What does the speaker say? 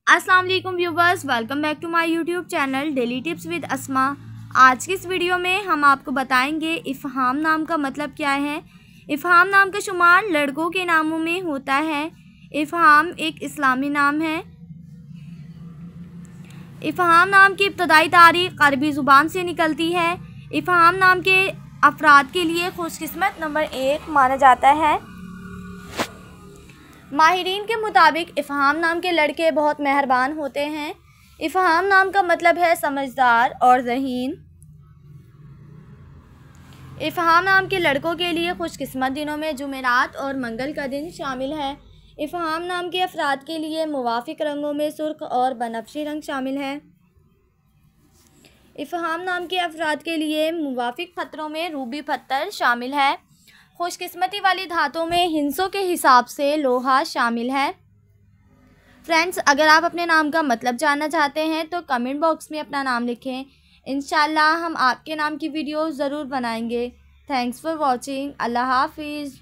अस्सलाम वालेकुम viewers, welcome back to my YouTube channel daily tips with Asma. आज की इस वीडियो में हम आपको बताएंगे इफ़हाम नाम का मतलब क्या है। इफ़हाम नाम का शुमार लड़कों के नामों में होता है। इफ़हाम एक इस्लामी नाम है। इफ़हाम नाम की इब्तदाई तारीख़ अरबी ज़ुबान से निकलती है। इफ़हाम नाम के अफराद के लिए खुशकिस्मत नंबर 1 माना जाता है। माहिरीन के मुताबिक इफ़हाम नाम के लड़के बहुत मेहरबान होते हैं। इफ़हाम नाम का मतलब है समझदार और ज़हीन। इफ़हाम नाम के लड़कों के लिए खुशकिस्मत दिनों में जुमेरात और मंगल का दिन शामिल है। इफ़हाम नाम के अफराद के लिए मुवाफ़िक रंगों में सुर्ख और बनफशी रंग शामिल है। इफ़हाम नाम के अफराद के लिए मुवाफ़िक पत्थरों में रूबी पत्थर शामिल है। खुशकिस्मती वाली धातों में हिंसों के हिसाब से लोहा शामिल है। फ्रेंड्स, अगर आप अपने नाम का मतलब जानना चाहते हैं तो कमेंट बॉक्स में अपना नाम लिखें। इंशाल्लाह हम आपके नाम की वीडियो ज़रूर बनाएंगे। Thanks for watching. अल्लाह हाफिज़।